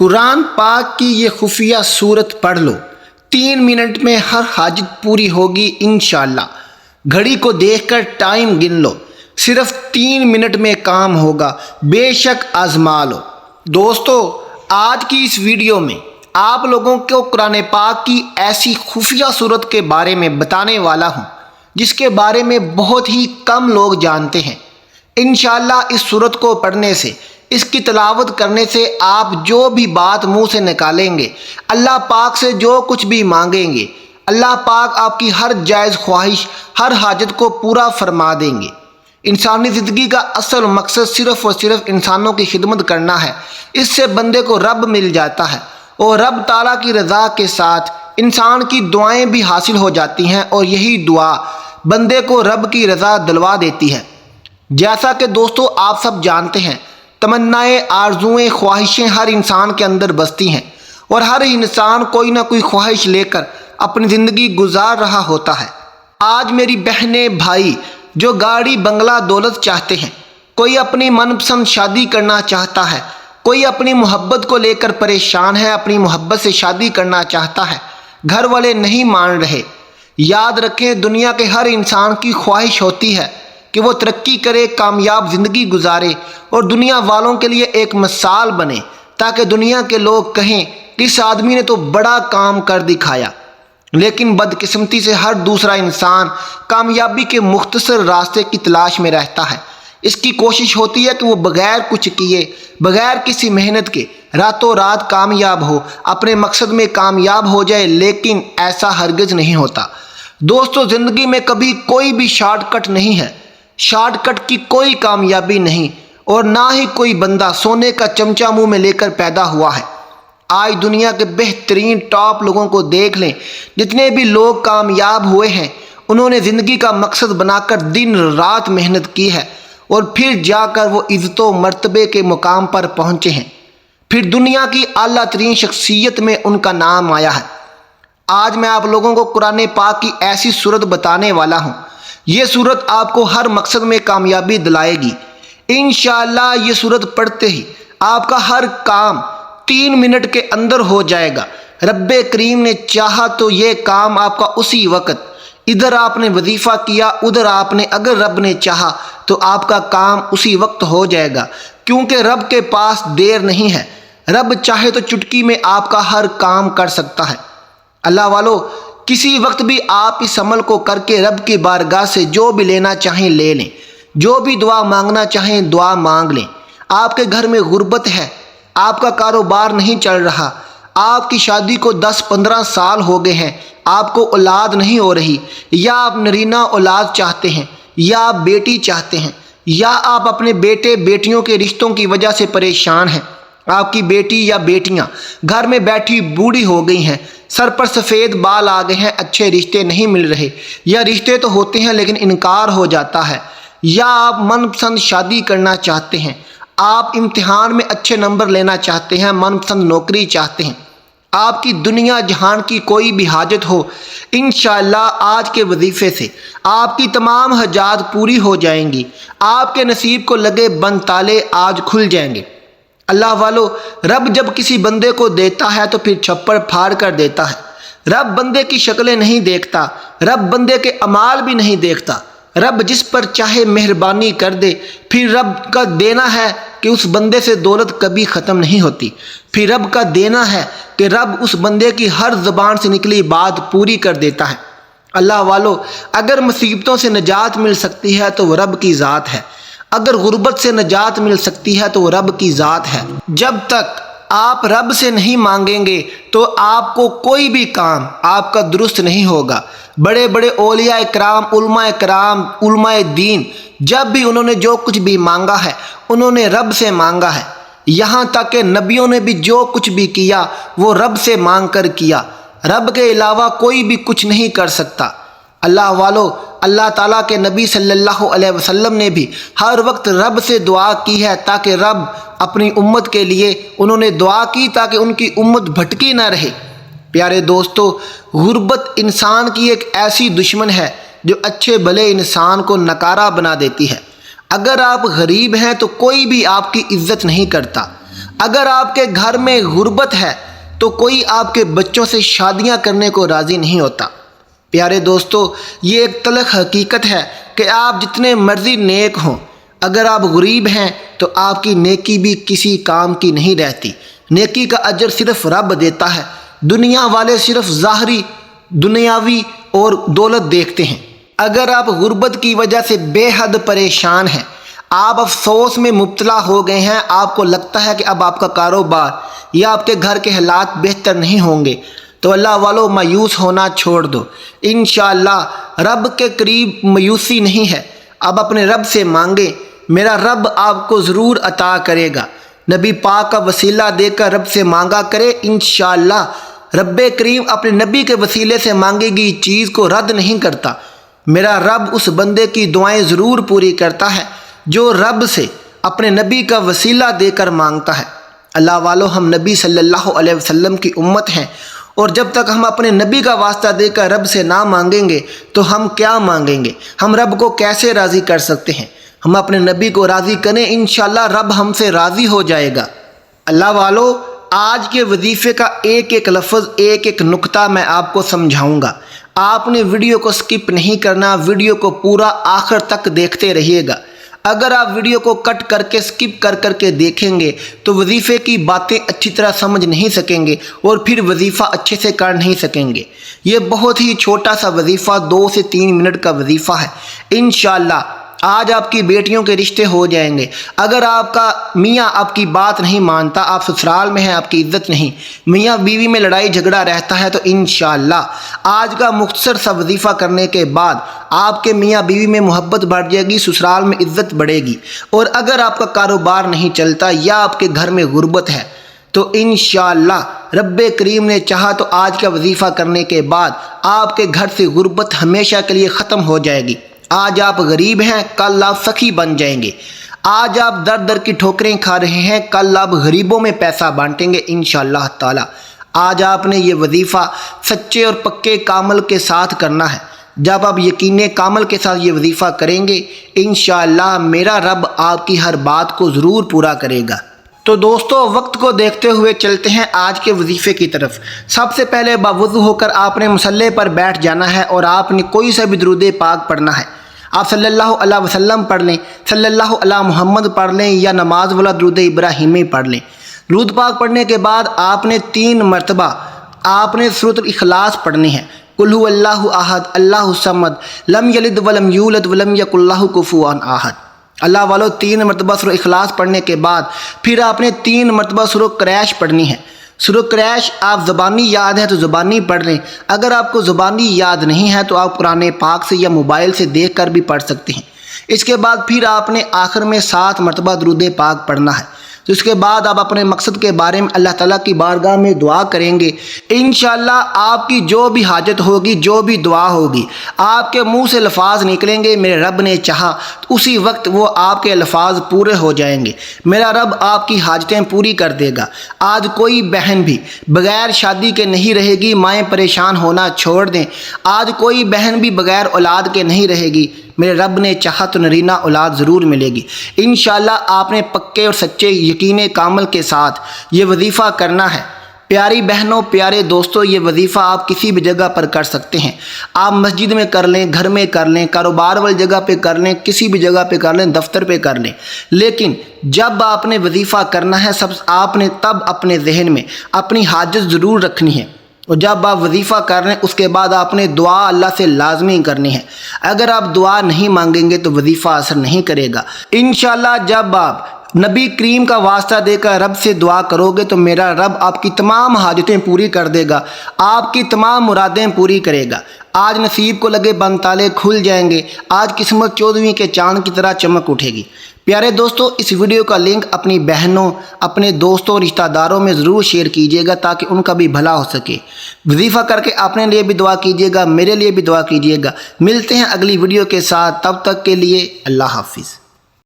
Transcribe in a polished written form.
قرآن پاک کی یہ خفیہ صورت پڑھ لو، 3 منٹ میں ہر حاجت پوری ہوگی انشاءاللہ۔ گھڑی کو دیکھ کر ٹائم گن لو، صرف 3 منٹ میں کام ہوگا، بے شک آزما لو۔ دوستو، آج کی اس ویڈیو میں آپ لوگوں کو قرآن پاک کی ایسی خفیہ صورت کے بارے میں بتانے والا ہوں جس کے بارے میں بہت ہی کم لوگ جانتے ہیں۔ انشاءاللہ اس صورت کو پڑھنے سے، اس کی تلاوت کرنے سے آپ جو بھی بات منہ سے نکالیں گے، اللہ پاک سے جو کچھ بھی مانگیں گے، اللہ پاک آپ کی ہر جائز خواہش، ہر حاجت کو پورا فرما دیں گے۔ انسانی زندگی کا اصل مقصد صرف اور صرف انسانوں کی خدمت کرنا ہے۔ اس سے بندے کو رب مل جاتا ہے اور رب تعالیٰ کی رضا کے ساتھ انسان کی دعائیں بھی حاصل ہو جاتی ہیں، اور یہی دعا بندے کو رب کی رضا دلوا دیتی ہے۔ جیسا کہ دوستو آپ سب جانتے ہیں، تمنائیں، آرزوئیں، خواہشیں ہر انسان کے اندر بستی ہیں، اور ہر انسان کوئی نہ کوئی خواہش لے کر اپنی زندگی گزار رہا ہوتا ہے۔ آج میری بہنیں، بھائی جو گاڑی، بنگلہ، دولت چاہتے ہیں، کوئی اپنی من پسند شادی کرنا چاہتا ہے، کوئی اپنی محبت کو لے کر پریشان ہے، اپنی محبت سے شادی کرنا چاہتا ہے، گھر والے نہیں مان رہے۔ یاد رکھیں، دنیا کے ہر انسان کی خواہش ہوتی ہے کہ وہ ترقی کرے، کامیاب زندگی گزارے اور دنیا والوں کے لیے ایک مثال بنے، تاکہ دنیا کے لوگ کہیں کہ اس آدمی نے تو بڑا کام کر دکھایا۔ لیکن بدقسمتی سے ہر دوسرا انسان کامیابی کے مختصر راستے کی تلاش میں رہتا ہے۔ اس کی کوشش ہوتی ہے کہ وہ بغیر کچھ کیے، بغیر کسی محنت کے راتوں رات کامیاب ہو، اپنے مقصد میں کامیاب ہو جائے، لیکن ایسا ہرگز نہیں ہوتا۔ دوستو، زندگی میں کبھی کوئی بھی شارٹ کٹ نہیں ہے، شارٹ کٹ کی کوئی کامیابی نہیں، اور نہ ہی کوئی بندہ سونے کا چمچہ منہ میں لے کر پیدا ہوا ہے۔ آج دنیا کے بہترین ٹاپ لوگوں کو دیکھ لیں، جتنے بھی لوگ کامیاب ہوئے ہیں، انہوں نے زندگی کا مقصد بنا کر دن رات محنت کی ہے، اور پھر جا کر وہ عزت و مرتبے کے مقام پر پہنچے ہیں، پھر دنیا کی اعلیٰ ترین شخصیت میں ان کا نام آیا ہے۔ آج میں آپ لوگوں کو قرآن پاک کی ایسی صورت بتانے والا ہوں، یہ صورت آپ کو ہر مقصد میں کامیابی دلائے گی۔ انشاءاللہ یہ صورت پڑھتے ہی آپ کا ہر کام 3 منٹ کے اندر ہو جائے گا۔ رب کریم نے چاہا تو یہ کام آپ کا اسی وقت، ادھر آپ نے وظیفہ کیا، ادھر آپ نے، اگر رب نے چاہا تو آپ کا کام اسی وقت ہو جائے گا، کیونکہ رب کے پاس دیر نہیں ہے۔ رب چاہے تو چٹکی میں آپ کا ہر کام کر سکتا ہے۔ اللہ والو، کسی وقت بھی آپ اس عمل کو کر کے رب کی بارگاہ سے جو بھی لینا چاہیں لے لیں، جو بھی دعا مانگنا چاہیں دعا مانگ لیں۔ آپ کے گھر میں غربت ہے، آپ کا کاروبار نہیں چل رہا، آپ کی شادی کو 10-15 سال ہو گئے ہیں، آپ کو اولاد نہیں ہو رہی، یا آپ نرینہ اولاد چاہتے ہیں، یا آپ بیٹی چاہتے ہیں، یا آپ اپنے بیٹے بیٹیوں کے رشتوں کی وجہ سے پریشان ہیں، آپ کی بیٹی یا بیٹیاں گھر میں بیٹھی بوڑھی ہو گئی ہیں، سر پر سفید بال آ گئے ہیں، اچھے رشتے نہیں مل رہے، یا رشتے تو ہوتے ہیں لیکن انکار ہو جاتا ہے، یا آپ من پسند شادی کرنا چاہتے ہیں، آپ امتحان میں اچھے نمبر لینا چاہتے ہیں، من پسند نوکری چاہتے ہیں، آپ کی دنیا جہان کی کوئی بھی حاجت ہو، انشاءاللہ آج کے وظیفے سے آپ کی تمام حاجات پوری ہو جائیں گی۔ آپ کے نصیب کو لگے بند تالے آج کھل جائیں گے۔ اللہ والو، رب جب کسی بندے کو دیتا ہے تو پھر چھپڑ پھاڑ کر دیتا ہے۔ رب بندے کی شکلیں نہیں دیکھتا، رب بندے کے اعمال بھی نہیں دیکھتا۔ رب جس پر چاہے مہربانی کر دے، پھر رب کا دینا ہے کہ اس بندے سے دولت کبھی ختم نہیں ہوتی، پھر رب کا دینا ہے کہ رب اس بندے کی ہر زبان سے نکلی بات پوری کر دیتا ہے۔ اللہ والو، اگر مصیبتوں سے نجات مل سکتی ہے تو وہ رب کی ذات ہے، اگر غربت سے نجات مل سکتی ہے تو وہ رب کی ذات ہے۔ جب تک آپ رب سے نہیں مانگیں گے تو آپ کو کوئی بھی کام آپ کا درست نہیں ہوگا۔ بڑے بڑے اولیاء کرام، علماء دین، جب بھی انہوں نے جو کچھ بھی مانگا ہے انہوں نے رب سے مانگا ہے، یہاں تک کہ نبیوں نے بھی جو کچھ بھی کیا وہ رب سے مانگ کر کیا۔ رب کے علاوہ کوئی بھی کچھ نہیں کر سکتا۔ اللہ والو، اللہ تعالیٰ کے نبی صلی اللہ علیہ وسلم نے بھی ہر وقت رب سے دعا کی ہے، تاکہ رب اپنی امت کے لیے انہوں نے دعا کی تاکہ ان کی امت بھٹکی نہ رہے۔ پیارے دوستو، غربت انسان کی ایک ایسی دشمن ہے جو اچھے بھلے انسان کو نکارہ بنا دیتی ہے۔ اگر آپ غریب ہیں تو کوئی بھی آپ کی عزت نہیں کرتا، اگر آپ کے گھر میں غربت ہے تو کوئی آپ کے بچوں سے شادیاں کرنے کو راضی نہیں ہوتا۔ پیارے دوستو، یہ ایک تلخ حقیقت ہے کہ آپ جتنے مرضی نیک ہوں، اگر آپ غریب ہیں تو آپ کی نیکی بھی کسی کام کی نہیں رہتی۔ نیکی کا اجر صرف رب دیتا ہے۔ دنیا والے صرف ظاہری دنیاوی اور دولت دیکھتے ہیں۔ اگر آپ غربت کی وجہ سے بے حد پریشان ہیں، آپ افسوس میں مبتلا ہو گئے ہیں، آپ کو لگتا ہے کہ اب آپ کا کاروبار یا آپ کے گھر کے حالات بہتر نہیں ہوں گے، تو اللہ والو مایوس ہونا چھوڑ دو۔ انشاءاللہ رب کے قریب مایوسی نہیں ہے۔ اب اپنے رب سے مانگیں، میرا رب آپ کو ضرور عطا کرے گا۔ نبی پاک کا وسیلہ دے کر رب سے مانگا کرے، انشاءاللہ رب کریم اپنے نبی کے وسیلے سے مانگی گئی چیز کو رد نہیں کرتا۔ میرا رب اس بندے کی دعائیں ضرور پوری کرتا ہے جو رب سے اپنے نبی کا وسیلہ دے کر مانگتا ہے۔ اللہ والو، ہم نبی صلی اللہ علیہ وسلم کی امت ہیں، اور جب تک ہم اپنے نبی کا واسطہ دے کر رب سے نہ مانگیں گے تو ہم کیا مانگیں گے؟ ہم رب کو کیسے راضی کر سکتے ہیں؟ ہم اپنے نبی کو راضی کریں، انشاءاللہ رب ہم سے راضی ہو جائے گا۔ اللہ والو، آج کے وظیفے کا ایک ایک لفظ، ایک ایک نقطہ میں آپ کو سمجھاؤں گا۔ آپ نے ویڈیو کو سکپ نہیں کرنا، ویڈیو کو پورا آخر تک دیکھتے رہیے گا۔ اگر آپ ویڈیو کو کٹ کر کے سکپ کر کے دیکھیں گے تو وظیفے کی باتیں اچھی طرح سمجھ نہیں سکیں گے اور پھر وظیفہ اچھے سے کر نہیں سکیں گے۔ یہ بہت ہی چھوٹا سا وظیفہ، 2 سے 3 منٹ کا وظیفہ ہے۔ انشاءاللہ آج آپ کی بیٹیوں کے رشتے ہو جائیں گے۔ اگر آپ کا میاں آپ کی بات نہیں مانتا، آپ سسرال میں ہیں، آپ کی عزت نہیں، میاں بیوی میں لڑائی جھگڑا رہتا ہے، تو انشاءاللہ آج کا مختصر سا وظیفہ کرنے کے بعد آپ کے میاں بیوی میں محبت بڑھ جائے گی، سسرال میں عزت بڑھے گی۔ اور اگر آپ کا کاروبار نہیں چلتا یا آپ کے گھر میں غربت ہے تو انشاءاللہ رب کریم نے چاہا تو آج کا وظیفہ کرنے کے بعد آپ کے گھر سے غربت ہمیشہ کے لیے ختم ہو جائے گی۔ آج آپ غریب ہیں، کل آپ سخی بن جائیں گے۔ آج آپ در در کی ٹھوکریں کھا رہے ہیں، کل آپ غریبوں میں پیسہ بانٹیں گے انشاءاللہ تعالی۔ آج آپ نے یہ وظیفہ سچے اور پکے کامل کے ساتھ کرنا ہے۔ جب آپ یقین کامل کے ساتھ یہ وظیفہ کریں گے، انشاءاللہ میرا رب آپ کی ہر بات کو ضرور پورا کرے گا۔ تو دوستو، وقت کو دیکھتے ہوئے چلتے ہیں آج کے وظیفے کی طرف۔ سب سے پہلے باوضو ہو کر آپ نے مصلی پر بیٹھ جانا ہے اور آپ نے کوئی سا بھی درود پاک پڑھنا ہے۔ آپ صلی اللہ علیہ وسلم پڑھ لیں، صلی اللہ علیہ محمد پڑھ لیں، یا نماز والا درود ابراہیمی پڑھ لیں۔ درود پاک پڑھنے کے بعد آپ نے 3 مرتبہ آپ نے سورۃ الاخلاص پڑھنی ہے۔ قل هو اللہ احد اللہ الصمد لم یلد ولم یولد ولم یکن لہ کفوا احد۔ اللہ والو، 3 مرتبہ سورۃ اخلاص پڑھنے کے بعد پھر آپ نے 3 مرتبہ سورۃ قریش پڑھنی ہے۔ سورۃ قریش آپ زبانی یاد ہے تو زبانی پڑھ لیں، اگر آپ کو زبانی یاد نہیں ہے تو آپ قرآن پاک سے یا موبائل سے دیکھ کر بھی پڑھ سکتے ہیں۔ اس کے بعد پھر آپ نے آخر میں 7 مرتبہ درود پاک پڑھنا ہے۔ تو اس کے بعد آپ اپنے مقصد کے بارے میں اللہ تعالیٰ کی بارگاہ میں دعا کریں گے۔ انشاءاللہ آپ کی جو بھی حاجت ہوگی، جو بھی دعا ہوگی، آپ کے منہ سے الفاظ نکلیں گے، میرے رب نے چاہا تو اسی وقت وہ آپ کے الفاظ پورے ہو جائیں گے۔ میرا رب آپ کی حاجتیں پوری کر دے گا۔ آج کوئی بہن بھی بغیر شادی کے نہیں رہے گی، مائیں پریشان ہونا چھوڑ دیں۔ آج کوئی بہن بھی بغیر اولاد کے نہیں رہے گی، میرے رب نے چاہا تو نرینہ اولاد ضرور ملے گی۔ انشاءاللہ آپ نے پکے اور سچے یقین کامل کے ساتھ یہ وظیفہ کرنا ہے۔ پیاری بہنوں، پیارے دوستوں، یہ وظیفہ آپ کسی بھی جگہ پر کر سکتے ہیں۔ آپ مسجد میں کر لیں، گھر میں کر لیں، کاروبار والی جگہ پہ کر لیں، کسی بھی جگہ پہ کر لیں، دفتر پہ کر لیں، لیکن جب آپ نے وظیفہ کرنا ہے آپ نے تب اپنے ذہن میں اپنی حاجت ضرور رکھنی ہے۔ اور جب آپ وظیفہ کر رہے ہیں اس کے بعد آپ نے دعا اللہ سے لازمی کرنی ہے۔ اگر آپ دعا نہیں مانگیں گے تو وظیفہ اثر نہیں کرے گا۔ انشاءاللہ جب آپ نبی کریم کا واسطہ دے کر رب سے دعا کرو گے تو میرا رب آپ کی تمام حاجتیں پوری کر دے گا، آپ کی تمام مرادیں پوری کرے گا۔ آج نصیب کو لگے بند تالے کھل جائیں گے، آج قسمت 14ویں کے چاند کی طرح چمک اٹھے گی۔ پیارے دوستو، اس ویڈیو کا لنک اپنی بہنوں، اپنے دوستوں، رشتہ داروں میں ضرور شیئر کیجیے گا تاکہ ان کا بھی بھلا ہو سکے۔ وظیفہ کر کے اپنے لیے بھی دعا کیجیے گا، میرے لیے بھی دعا کیجیے گا۔ ملتے ہیں اگلی ویڈیو کے ساتھ، تب تک کے لیے اللہ حافظ۔